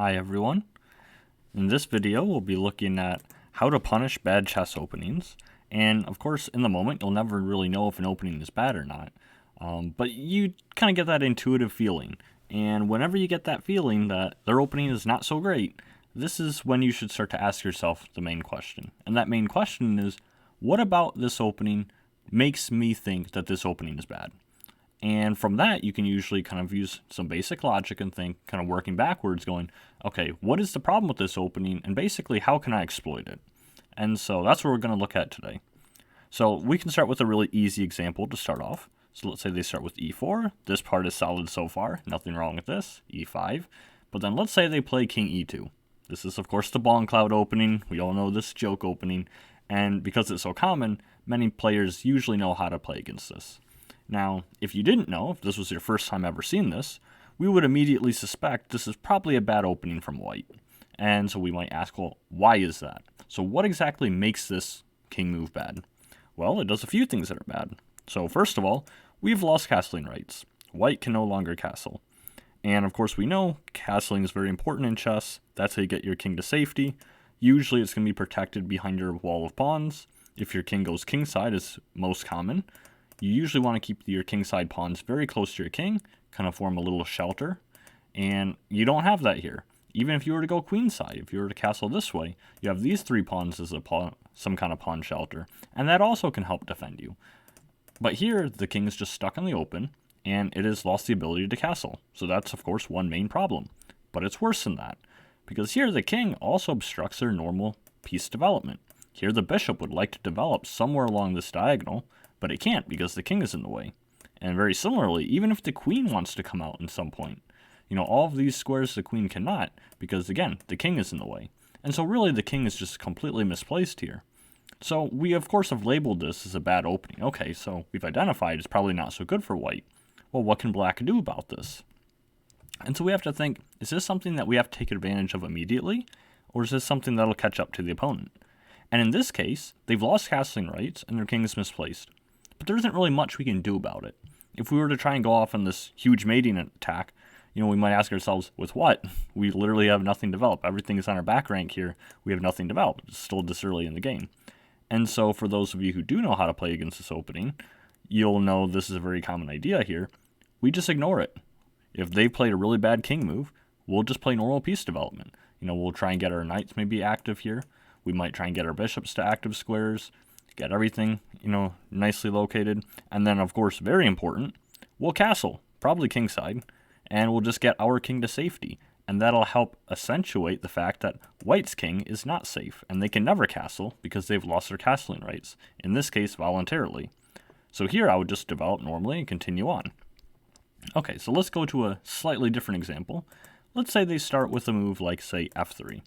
Hi everyone. In this video we'll be looking at how to punish bad chess openings, and of course in the moment you'll never really know if an opening is bad or not, but you kind of get that intuitive feeling, and whenever you get that feeling that their opening is not so great, this is when you should start to ask yourself the main question. And that main question is, what about this opening makes me think that this opening is bad? And from that, you can usually kind of use some basic logic and think, kind of working backwards, going, okay, what is the problem with this opening? And basically, how can I exploit it? And so that's what we're going to look at today. So we can start with a really easy example to start off. So let's say they start with e4. This part is solid so far. Nothing wrong with this. e5. But then let's say they play king e2. This is, of course, the Bongcloud opening. We all know this joke opening. And because it's so common, many players usually know how to play against this. Now, if you didn't know, if this was your first time ever seeing this, we would immediately suspect this is probably a bad opening from white. And so we might ask, well, why is that? So what exactly makes this king move bad? Well, it does a few things that are bad. So first of all, we've lost castling rights. White can no longer castle. And of course we know castling is very important in chess. That's how you get your king to safety. Usually it's going to be protected behind your wall of pawns. If your king goes kingside, is most common. You usually want to keep your kingside pawns very close to your king, kind of form a little shelter, and you don't have that here. Even if you were to go queenside, if you were to castle this way, you have these three pawns as some kind of pawn shelter, and that also can help defend you. But here, the king is just stuck in the open, and it has lost the ability to castle. So that's, of course, one main problem. But it's worse than that, because here the king also obstructs their normal piece development. Here the bishop would like to develop somewhere along this diagonal, but it can't because the king is in the way. And very similarly, even if the queen wants to come out at some point, all of these squares the queen cannot because, again, the king is in the way. And so really the king is just completely misplaced here. So we, of course, have labeled this as a bad opening. Okay, so we've identified it's probably not so good for white. Well, what can black do about this? And so we have to think, is this something that we have to take advantage of immediately? Or is this something that'll catch up to the opponent? And in this case, they've lost castling rights and their king is misplaced. But there isn't really much we can do about it. If we were to try and go off on this huge mating attack, we might ask ourselves, with what? We literally have nothing developed. Everything is on our back rank here. We have nothing developed. It's still this early in the game. And so for those of you who do know how to play against this opening, you'll know this is a very common idea here. We just ignore it. If they played a really bad king move, we'll just play normal piece development. We'll try and get our knights maybe active here. We might try and get our bishops to active squares. Get everything, nicely located. And then, of course, very important, we'll castle, probably kingside, and we'll just get our king to safety. And that'll help accentuate the fact that white's king is not safe, and they can never castle because they've lost their castling rights, in this case, voluntarily. So here I would just develop normally and continue on. Okay, so let's go to a slightly different example. Let's say they start with a move like, say, f3.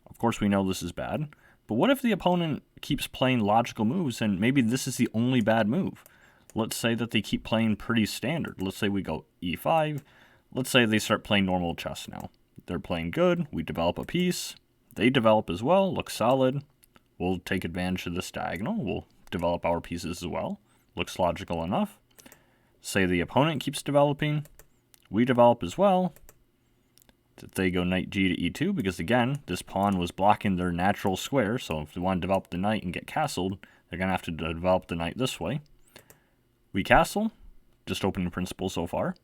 Of course, we know this is bad. But what if the opponent keeps playing logical moves and maybe this is the only bad move? Let's say that they keep playing pretty standard. Let's say we go e5. Let's say they start playing normal chess now. They're playing good. We develop a piece. They develop as well. Looks solid. We'll take advantage of this diagonal. We'll develop our pieces as well. Looks logical enough. Say the opponent keeps developing. We develop as well. They go knight g to e2 because, again, this pawn was blocking their natural square. So if they want to develop the knight and get castled, they're going to have to develop the knight this way. We castle, just opening principle so far.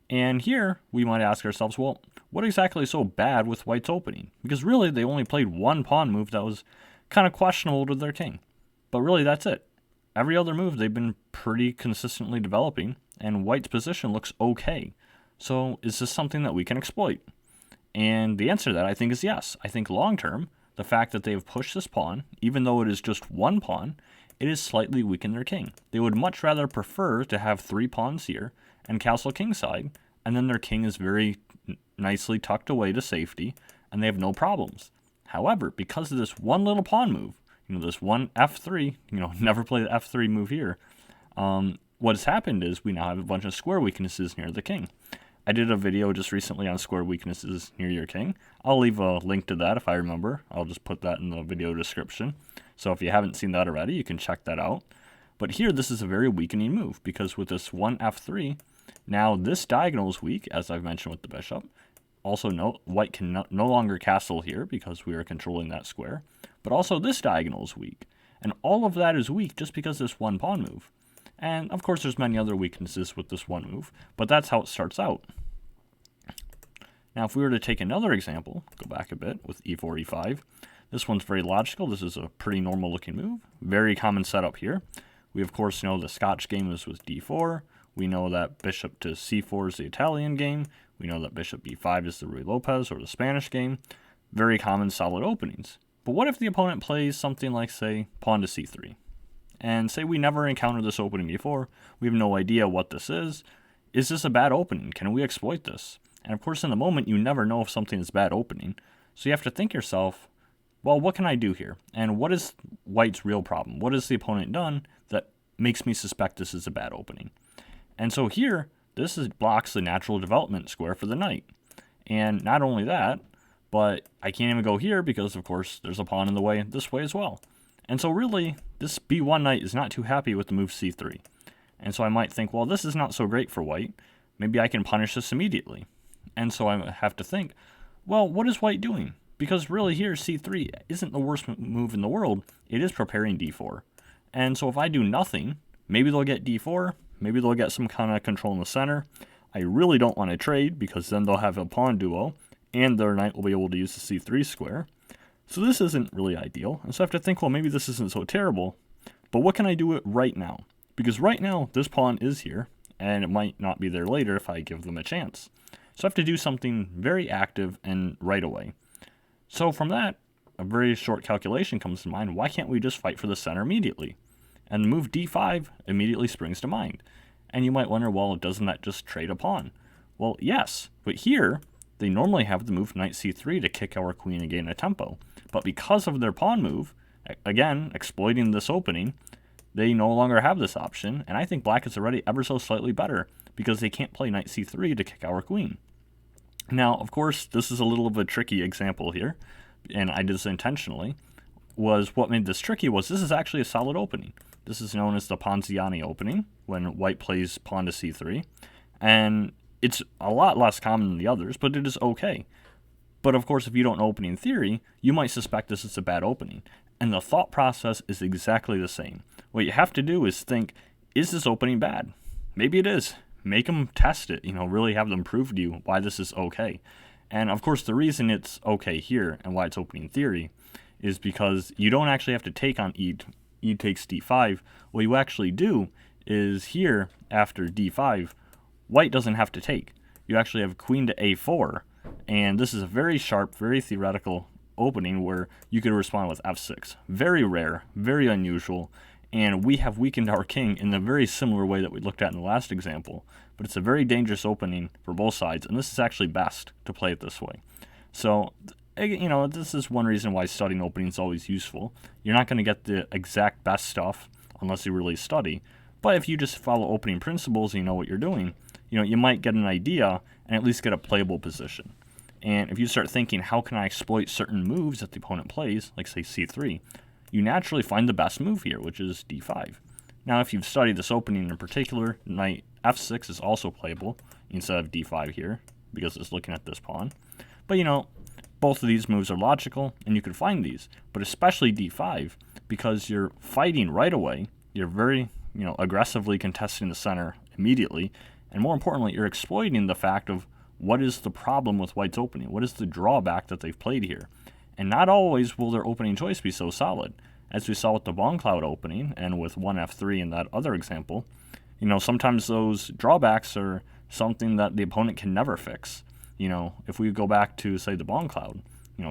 And here we might ask ourselves, well, what exactly is so bad with white's opening? Because really they only played one pawn move that was kind of questionable to their king. But really that's it. Every other move they've been pretty consistently developing, and white's position looks okay. So is this something that we can exploit? And the answer to that, I think, is yes. I think long-term, the fact that they've pushed this pawn, even though it is just one pawn, it has slightly weakened their king. They would much rather prefer to have three pawns here and castle kingside, and then their king is very nicely tucked away to safety, and they have no problems. However, because of this one little pawn move, this one f3, never play the f3 move here, what has happened is we now have a bunch of square weaknesses near the king. I did a video just recently on square weaknesses near your king. I'll leave a link to that if I remember. I'll just put that in the video description. So if you haven't seen that already, you can check that out. But here, this is a very weakening move because with this one f3, now this diagonal is weak, as I've mentioned with the bishop. Also note, white can no longer castle here because we are controlling that square. But also this diagonal is weak. And all of that is weak just because this one pawn move. And of course there's many other weaknesses with this one move, but that's how it starts out. Now if we were to take another example, go back a bit with e4, e5, this one's very logical. This is a pretty normal looking move. Very common setup here. We of course know the Scotch game is with d4. We know that bishop to c4 is the Italian game. We know that bishop b5 is the Ruy Lopez or the Spanish game. Very common solid openings. But what if the opponent plays something like, say, pawn to c3? And say we never encountered this opening before. We have no idea what this is. Is this a bad opening? Can we exploit this? And of course, in the moment, you never know if something is bad opening. So you have to think yourself, well, what can I do here? And what is white's real problem? What has the opponent done that makes me suspect this is a bad opening? And so here, blocks the natural development square for the knight. And not only that, but I can't even go here because, of course, there's a pawn in the way this way as well. And so really, this b1 knight is not too happy with the move c3. And so I might think, well, this is not so great for white. Maybe I can punish this immediately. And so I have to think, well, what is white doing? Because really here, c3 isn't the worst move in the world. It is preparing d4. And so if I do nothing, maybe they'll get d4. Maybe they'll get some kind of control in the center. I really don't want to trade because then they'll have a pawn duo. And their knight will be able to use the c3 square. So this isn't really ideal. And so I have to think, well, maybe this isn't so terrible. But what can I do right now? Because right now, this pawn is here. And it might not be there later if I give them a chance. So I have to do something very active and right away. So from that, a very short calculation comes to mind. Why can't we just fight for the center immediately? And the move d5 immediately springs to mind. And you might wonder, well, doesn't that just trade a pawn? Well, yes. But here, they normally have the move knight c3 to kick our queen and gain a tempo. But because of their pawn move, again, exploiting this opening, they no longer have this option. And I think black is already ever so slightly better because they can't play knight c3 to kick our queen. Now, of course, this is a little of a tricky example here, and I did this intentionally. What made this tricky was this is actually a solid opening. This is known as the Ponziani opening, when white plays pawn to c3. And it's a lot less common than the others, but it is okay. But of course, if you don't know opening theory, you might suspect this is a bad opening. And the thought process is exactly the same. What you have to do is think, is this opening bad? Maybe it is. Make them test it, really have them prove to you why this is okay. And of course, the reason it's okay here and why it's opening theory is because you don't actually have to take on e takes d5. What you actually do is here, after d5, white doesn't have to take. You actually have queen to a4, and this is a very sharp, very theoretical opening where you could respond with f6. Very rare, very unusual, and we have weakened our king in a very similar way that we looked at in the last example. But it's a very dangerous opening for both sides, and this is actually best to play it this way. So, this is one reason why studying opening is always useful. You're not going to get the exact best stuff unless you really study. But if you just follow opening principles and you know what you're doing, you might get an idea and at least get a playable position. And if you start thinking, how can I exploit certain moves that the opponent plays, like say c3, you naturally find the best move here, which is d5. Now, if you've studied this opening in particular, knight f6 is also playable instead of d5 here, because it's looking at this pawn. But, both of these moves are logical, and you can find these, but especially d5, because you're fighting right away, you're very, aggressively contesting the center immediately, and more importantly, you're exploiting the fact of what is the problem with white's opening, what is the drawback that they've played here. And not always will their opening choice be so solid. As we saw with the Bongcloud opening, and with 1f3 in that other example, sometimes those drawbacks are something that the opponent can never fix. If we go back to, say, the Bongcloud,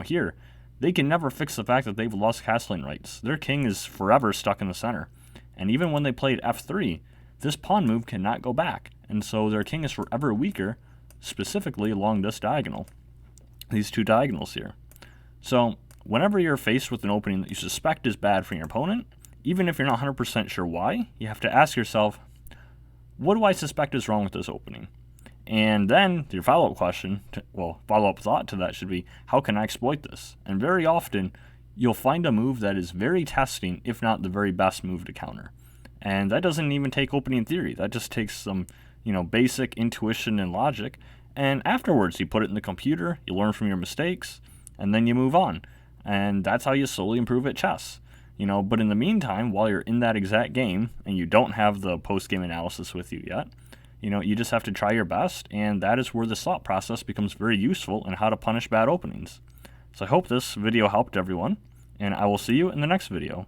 here, they can never fix the fact that they've lost castling rights. Their king is forever stuck in the center. And even when they played f3, this pawn move cannot go back. And so their king is forever weaker, specifically along this diagonal. These two diagonals here. So whenever you're faced with an opening that you suspect is bad from your opponent, even if you're not 100% sure why, you have to ask yourself, what do I suspect is wrong with this opening? And then your follow-up thought to that should be, how can I exploit this? And very often, you'll find a move that is very testing, if not the very best move to counter. And that doesn't even take opening theory. That just takes some, basic intuition and logic. and afterwards you put it in the computer, you learn from your mistakes, and then you move on. And that's how you slowly improve at chess. But in the meantime, while you're in that exact game and you don't have the post-game analysis with you yet, you just have to try your best, and that is where the thought process becomes very useful in how to punish bad openings. So I hope this video helped everyone, and I will see you in the next video.